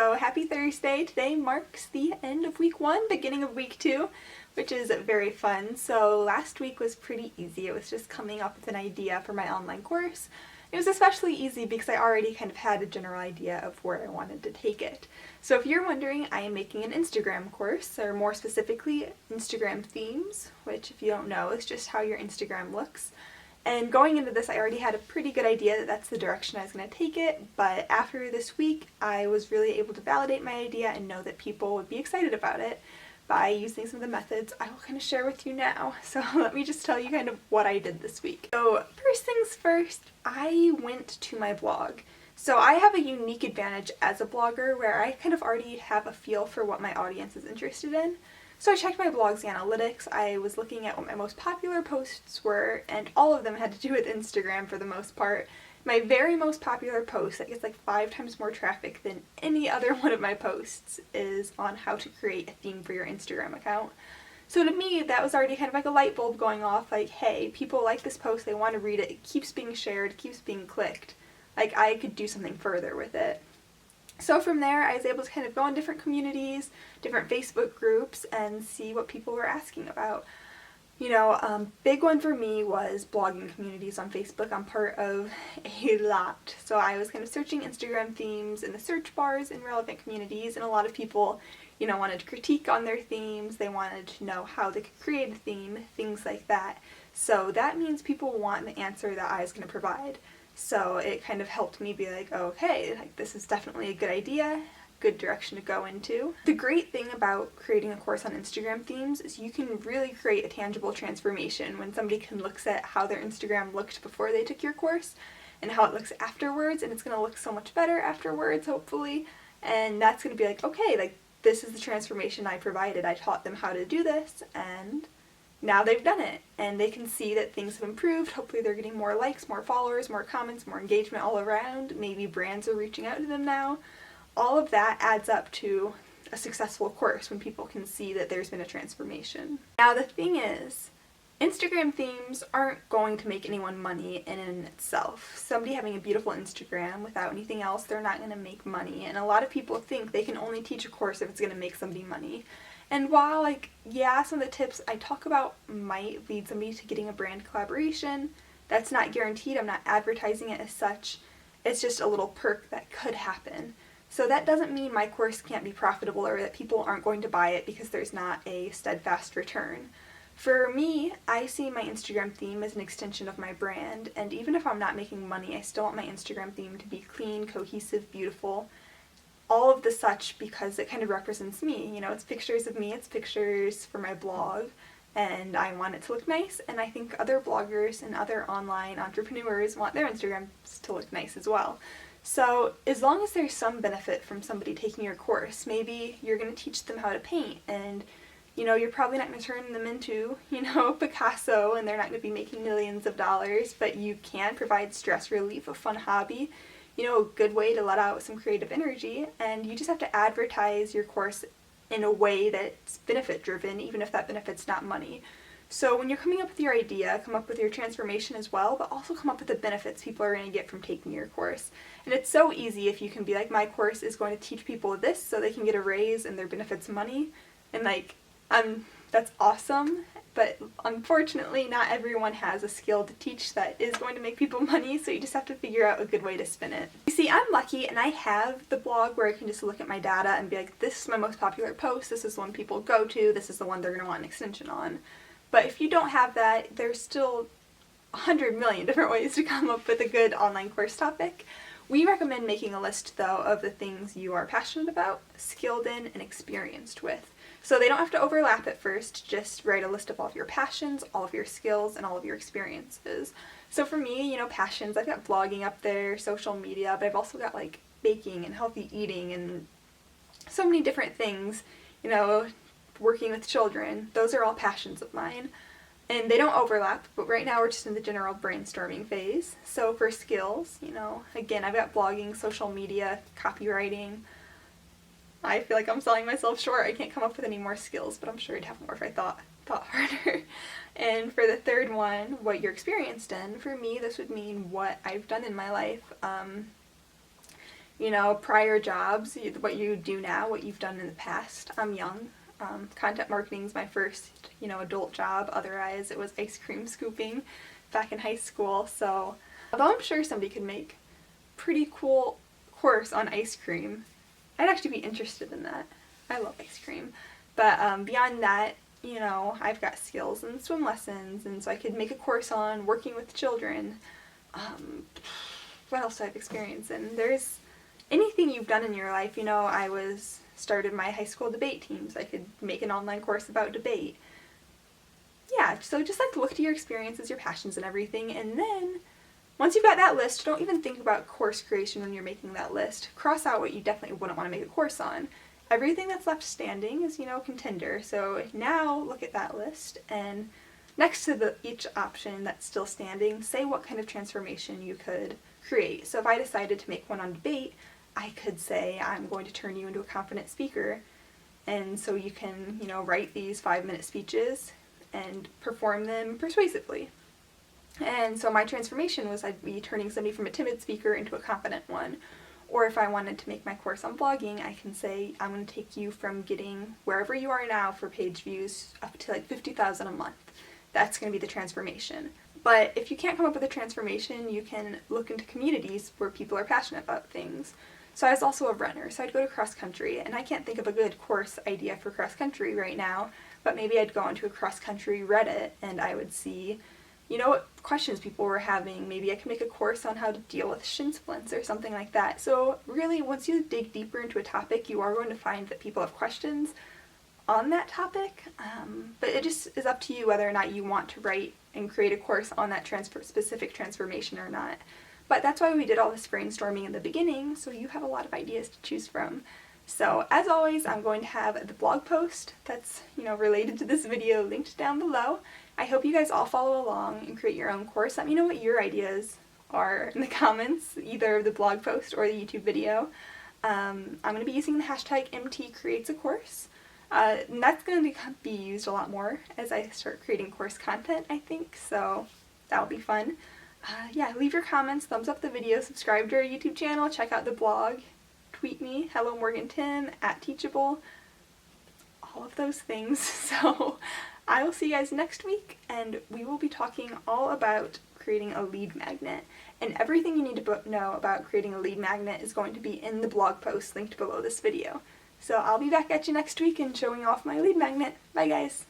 So happy Thursday. Today marks the end of week 1, beginning of week 2, which is very fun. So last week was pretty easy. It was just coming up with an idea for my online course. It was especially easy because I already kind of had a general idea of where I wanted to take it. So if you're wondering, I am making an Instagram course, or more specifically, Instagram themes, which if you don't know is just how your Instagram looks. And going into this, I already had a pretty good idea that that's the direction I was going to take it, but after this week, I was really able to validate my idea and know that people would be excited about it by using some of the methods I will kind of share with you now. So let me just tell you kind of what I did this week. So first things first, I went to my blog. So I have a unique advantage as a blogger where I kind of already have a feel for what my audience is interested in. So I checked my blog's analytics, I was looking at what my most popular posts were, and all of them had to do with Instagram for the most part. My very most popular post that gets like 5 times more traffic than any other one of my posts is on how to create a theme for your Instagram account. So to me, that was already kind of like a light bulb going off, like, hey, people like this post, they want to read it, it keeps being shared, it keeps being clicked. Like, I could do something further with it. So from there, I was able to kind of go in different communities, different Facebook groups, and see what people were asking about. You know, big one for me was blogging communities on Facebook. I'm part of a lot. So I was kind of searching Instagram themes in the search bars in relevant communities, and a lot of people, you know, wanted to critique on their themes. They wanted to know how they could create a theme, things like that. So that means people want the answer that I was going to provide. So it kind of helped me be like, okay, like this is definitely a good idea, good direction to go into. The great thing about creating a course on Instagram themes is you can really create a tangible transformation when somebody can look at how their Instagram looked before they took your course and how it looks afterwards, and it's going to look so much better afterwards, hopefully. And that's going to be like, okay, like this is the transformation I provided. I taught them how to do this, and now they've done it, and they can see that things have improved. Hopefully they're getting more likes, more followers, more comments, more engagement all around. Maybe brands are reaching out to them now. All of that adds up to a successful course when people can see that there's been a transformation. Now the thing is, Instagram themes aren't going to make anyone money in and itself. Somebody having a beautiful Instagram without anything else, they're not going to make money. And a lot of people think they can only teach a course if it's going to make somebody money. And while, like, yeah, some of the tips I talk about might lead somebody to getting a brand collaboration, that's not guaranteed. I'm not advertising it as such. It's just a little perk that could happen. So that doesn't mean my course can't be profitable or that people aren't going to buy it because there's not a steadfast return. For me, I see my Instagram theme as an extension of my brand, and even if I'm not making money, I still want my Instagram theme to be clean, cohesive, beautiful, all of the such, because it kind of represents me. You know, it's pictures of me, it's pictures for my blog, and I want it to look nice, and I think other bloggers and other online entrepreneurs want their Instagrams to look nice as well. So as long as there's some benefit from somebody taking your course, maybe you're going to teach them how to paint, and you know, you're probably not going to turn them into, you know, Picasso, and they're not going to be making millions of dollars, but you can provide stress relief, a fun hobby, you know, a good way to let out some creative energy, and you just have to advertise your course in a way that's benefit driven, even if that benefit's not money. So when you're coming up with your idea, come up with your transformation as well, but also come up with the benefits people are going to get from taking your course. And it's so easy if you can be like, my course is going to teach people this so they can get a raise and their benefits money, and like, that's awesome, but unfortunately not everyone has a skill to teach that is going to make people money, so you just have to figure out a good way to spin it. You see, I'm lucky and I have the blog where I can just look at my data and be like, this is my most popular post, this is the one people go to, this is the one they're going to want an extension on. But if you don't have that, there's still 100 million different ways to come up with a good online course topic. We recommend making a list, though, of the things you are passionate about, skilled in, and experienced with. So they don't have to overlap at first, just write a list of all of your passions, all of your skills, and all of your experiences. So for me, you know, passions, I've got blogging up there, social media, but I've also got like baking and healthy eating and so many different things, you know, working with children. Those are all passions of mine. And they don't overlap, but right now we're just in the general brainstorming phase. So for skills, you know, again, I've got blogging, social media, copywriting. I feel like I'm selling myself short. I can't come up with any more skills, but I'm sure I'd have more if I thought harder. And for the third one, what you're experienced in, for me, this would mean what I've done in my life. you know, prior jobs, what you do now, what you've done in the past. I'm young. Content marketing is my first, you know, adult job. Otherwise, it was ice cream scooping back in high school. So, although I'm sure somebody could make a pretty cool course on ice cream, I'd actually be interested in that. I love ice cream. But beyond that, you know, I've got skills in swim lessons, and so I could make a course on working with children. What else do I have experience in? There's anything you've done in your life. You know, started my high school debate teams. I could make an online course about debate. Yeah, so just like look to your experiences, your passions, and everything, and then once you've got that list, don't even think about course creation when you're making that list. Cross out what you definitely wouldn't want to make a course on. Everything that's left standing is, you know, a contender. So now look at that list, and next to each option that's still standing, say what kind of transformation you could create. So if I decided to make one on debate, I could say I'm going to turn you into a confident speaker, and so you can, you know, write these 5-minute speeches and perform them persuasively. And so my transformation was I'd be turning somebody from a timid speaker into a confident one. Or if I wanted to make my course on blogging, I can say I'm going to take you from getting wherever you are now for page views up to like 50,000 a month. That's going to be the transformation. But if you can't come up with a transformation, you can look into communities where people are passionate about things. So I was also a runner, so I'd go to cross country, and I can't think of a good course idea for cross country right now, but maybe I'd go onto a cross country Reddit and I would see, you know, what questions people were having. Maybe I could make a course on how to deal with shin splints or something like that. So really, once you dig deeper into a topic, you are going to find that people have questions on that topic, but it just is up to you whether or not you want to write and create a course on that specific transformation or not. But that's why we did all this brainstorming in the beginning, so you have a lot of ideas to choose from. So as always, I'm going to have the blog post that's, you know, related to this video linked down below. I hope you guys all follow along and create your own course. Let me know what your ideas are in the comments, either the blog post or the YouTube video. I'm going to be using the hashtag #MTCreatesACourse. And that's going to be used a lot more as I start creating course content, I think, so that'll be fun. Yeah, leave your comments, thumbs up the video, subscribe to our YouTube channel, check out the blog, tweet me, hello Morgan Tim, @Teachable, all of those things. So I will see you guys next week, and we will be talking all about creating a lead magnet. And everything you need to know about creating a lead magnet is going to be in the blog post linked below this video. So I'll be back at you next week and showing off my lead magnet. Bye guys!